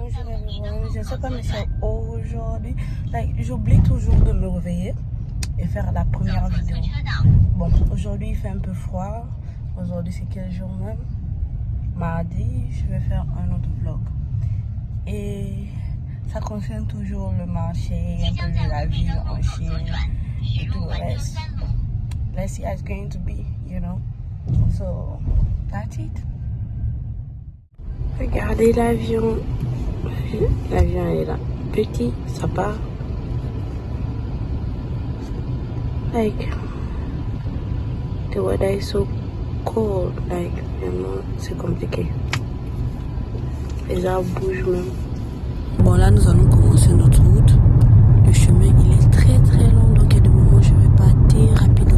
Bonjour everyone, je sais pas mais c'est aujourd'hui. J'oublie toujours de me réveiller et faire la première vidéo. Bon, aujourd'hui il fait un peu froid. Aujourd'hui c'est quel jour même? Mardi, je vais faire un autre vlog. Et ça concerne toujours le marché, un peu de la ville en Chine et tout le reste. Let's see how it's going to be, you know. So, that's it. Regardez l'avion. L'avion est là. Petit, ça part. Like, the weather is so cold. Like, vraiment, c'est compliqué. Les arbres bougent même. Bon, là, nous allons commencer notre route. Le chemin, il est très très long. Donc, il y a des moments où je vais partir rapidement.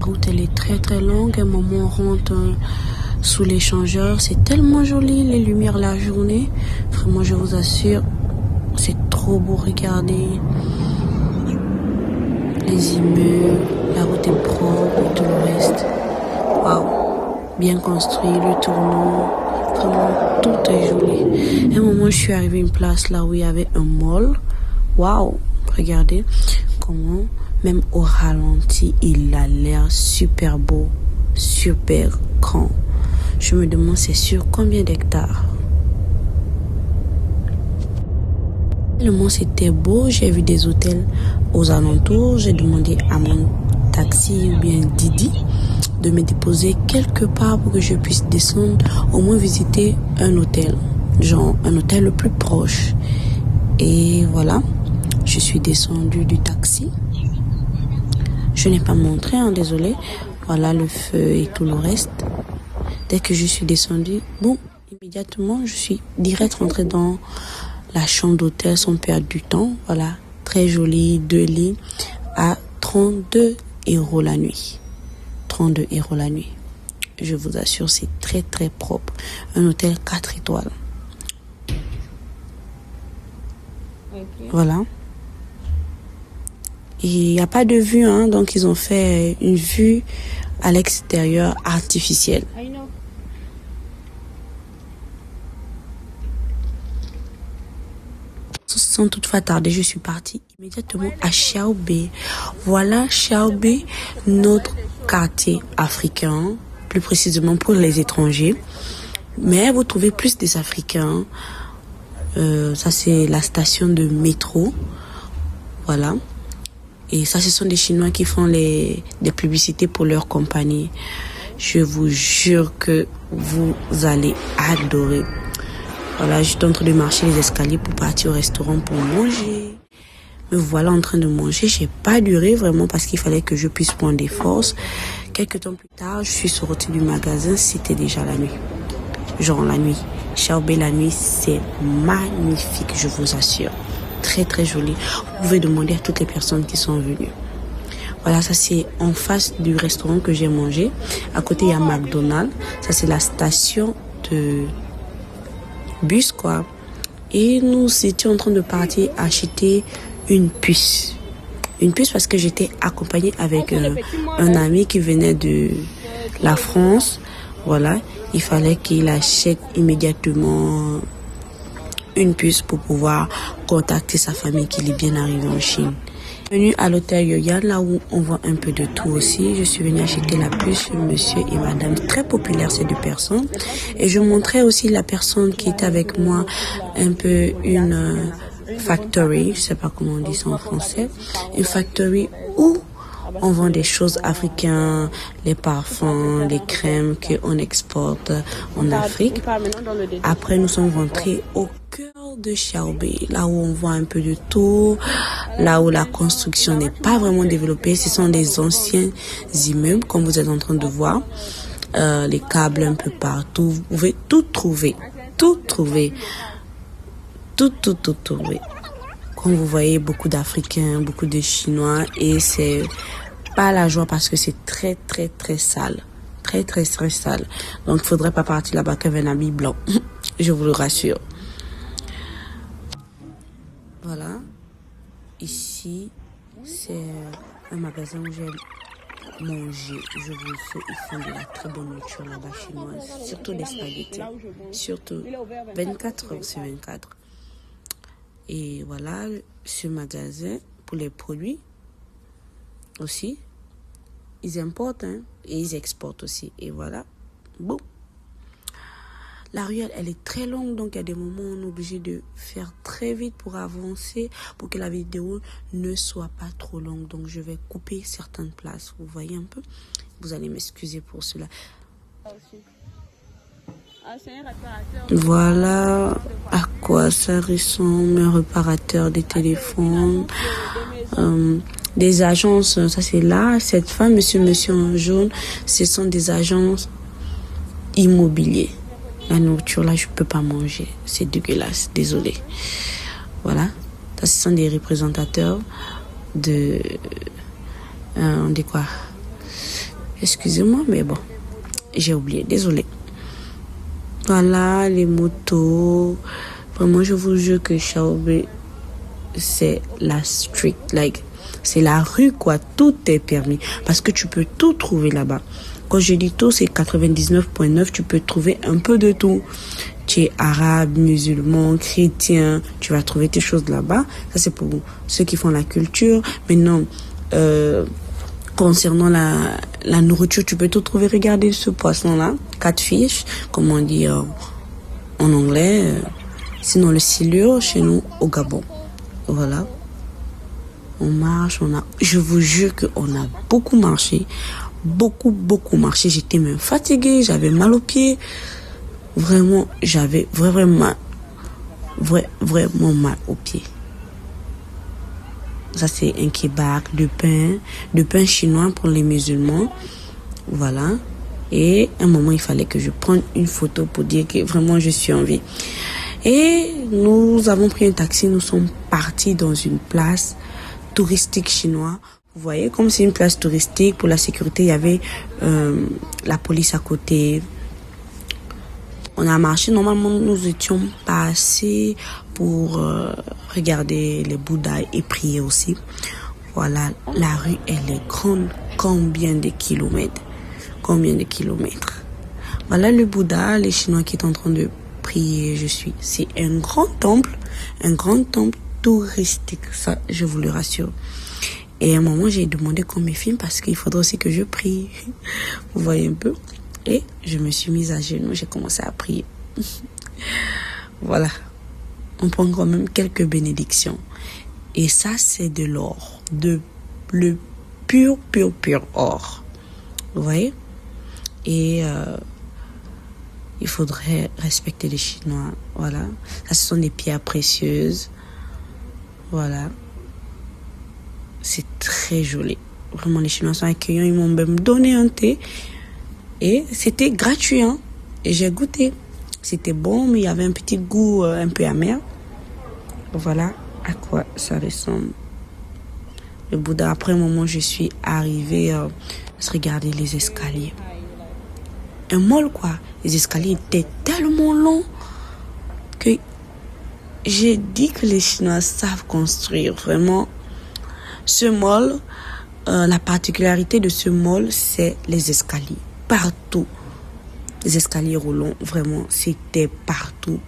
La route elle est très très longue. À un moment on rentre sous l'échangeur, c'est tellement joli, les lumières la journée, vraiment je vous assure c'est trop beau. Regardez les immeubles, la route est propre et tout le reste. Waouh, bien construit, le tournant, vraiment tout est joli. À un moment je suis arrivée à une place là où il y avait un mall. Waouh, regardez comment même au ralenti, il a l'air super beau, super grand. Je me demande c'est sur combien d'hectares. Tellement c'était beau, j'ai vu des hôtels aux alentours. J'ai demandé à mon taxi ou bien Didi de me déposer quelque part pour que je puisse descendre, au moins visiter un hôtel, genre un hôtel le plus proche. Et voilà, je suis descendue du taxi. Je n'ai pas montré, hein, désolé. Voilà le feu et tout le reste. Dès que je suis descendue, bon, immédiatement, je suis direct rentrée dans la chambre d'hôtel sans perdre du temps. Voilà, très joli, 2 lits à 32 € la nuit. 32 € la nuit. Je vous assure, c'est très très propre. Un hôtel 4 étoiles. Okay. Voilà. Il n'y a pas de vue, hein, donc ils ont fait une vue à l'extérieur artificielle. Sans toutefois tarder, je suis partie immédiatement à Xiaobei. Voilà Xiaobei, notre quartier africain, plus précisément pour les étrangers. Mais vous trouvez plus des Africains. Ça, c'est la station de métro. Voilà. Et ça, ce sont des Chinois qui font des publicités pour leur compagnie. Je vous jure que vous allez adorer. Voilà, je suis en train de marcher les escaliers pour partir au restaurant pour manger. Me voilà en train de manger. J'ai pas duré vraiment parce qu'il fallait que je puisse prendre des forces. Quelques temps plus tard, je suis sortie du magasin. C'était déjà la nuit. Genre la nuit. Xiaobei la nuit, c'est magnifique, je vous assure. Très très joli. Vous pouvez demander à toutes les personnes qui sont venues. Voilà, ça c'est en face du restaurant que j'ai mangé. À côté il y a McDonald's. Ça c'est la station de bus quoi. Et nous étions en train de partir acheter une puce. Une puce parce que j'étais accompagnée avec un ami qui venait de la France. Voilà, il fallait qu'il achète immédiatement une puce pour pouvoir contacter sa famille qui est bien arrivée en Chine. Venue à l'hôtel Yoyan, là où on voit un peu de tout aussi. Je suis venue acheter la puce chez monsieur et madame, très populaire ces deux personnes. Et je montrais aussi la personne qui était avec moi un peu une factory, je sais pas comment on dit ça en français, une factory où on vend des choses africaines, les parfums, les crèmes qu'on exporte en Afrique. Après, nous sommes rentrés au cœur de Xiaobei, là où on voit un peu de tout, là où la construction n'est pas vraiment développée. Ce sont des anciens immeubles, comme vous êtes en train de voir. Les câbles un peu partout, vous pouvez tout trouver. tout trouver. Tout trouver. Comme vous voyez, beaucoup d'Africains, beaucoup de Chinois, et c'est pas la joie parce que c'est très sale. Très sale. Donc, il faudrait pas partir là-bas qu'avec un habit blanc. Je vous le rassure. Voilà. Ici, c'est un magasin où j'ai mangé. Je vous sais, ils font de la très bonne nourriture là-bas chinoise. Surtout des spaghettis. Surtout 24 heures sur 24. Et voilà, ce magasin, pour les produits aussi, ils importent et ils exportent aussi. Et voilà, bon. La ruelle, elle est très longue, donc il y a des moments où on est obligé de faire très vite pour avancer, pour que la vidéo ne soit pas trop longue. Donc je vais couper certaines places, vous voyez un peu. Vous allez m'excuser pour cela. Voilà à quoi ça ressemble, un réparateur des téléphones, des agences, ça c'est là, cette femme, monsieur en jaune, ce sont des agences immobilières. La nourriture là, je peux pas manger, c'est dégueulasse, désolé. Voilà, ça ce sont des représentateurs de quoi? Excusez-moi, mais bon, j'ai oublié, désolé. Voilà, les motos. Vraiment, je vous jure que Xiaobei, c'est la street, c'est la rue, quoi. Tout est permis. Parce que tu peux tout trouver là-bas. Quand je dis tout, c'est 99.9. Tu peux trouver un peu de tout. Tu es arabe, musulman, chrétien. Tu vas trouver tes choses là-bas. Ça, c'est pour ceux qui font la culture. Maintenant, concernant la nourriture, tu peux tout trouver. Regardez ce poisson-là, catfish, comme on dit en anglais. Sinon, le silure, chez nous, au Gabon. Voilà. On marche, je vous jure qu'on a beaucoup marché. Beaucoup marché. J'étais même fatiguée, j'avais mal aux pieds. Vraiment, j'avais vraiment mal aux pieds. Ça, c'est un kebab de pain chinois pour les musulmans. Voilà. Et à un moment, il fallait que je prenne une photo pour dire que vraiment, je suis en vie. Et nous avons pris un taxi. Nous sommes partis dans une place touristique chinoise. Vous voyez, comme c'est une place touristique, pour la sécurité, il y avait la police à côté. On a marché. Normalement, nous étions passés pour regarder les Bouddhas et prier aussi. Voilà, la rue, elle est grande. Combien de kilomètres? Voilà le Bouddha, les Chinois qui sont en train de prier. C'est un grand temple touristique. Ça, je vous le rassure. Et à un moment, j'ai demandé qu'on me filme parce qu'il faudrait aussi que je prie. Vous voyez un peu? Et je me suis mise à genoux, j'ai commencé à prier. Voilà. On prend quand même quelques bénédictions. Et ça, c'est de l'or. Le pur or. Vous voyez? Et il faudrait respecter les Chinois. Voilà. Ça, ce sont des pierres précieuses. Voilà. C'est très joli. Vraiment, les Chinois sont accueillants. Ils m'ont même donné un thé. Et c'était gratuit. Et j'ai goûté. C'était bon, mais il y avait un petit goût un peu amer. Voilà à quoi ça ressemble. Le Bouddha, après un moment, je suis arrivée à regarder les escaliers. Un mall, quoi. Les escaliers étaient tellement longs que j'ai dit que les Chinois savent construire. Vraiment. Ce mall, la particularité de ce mall, c'est les escaliers. Partout. Les escaliers roulants, vraiment, c'était partout.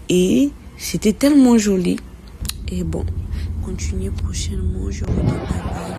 Et c'était tellement joli. Et bon, continuez prochainement. Je vous dis bye bye.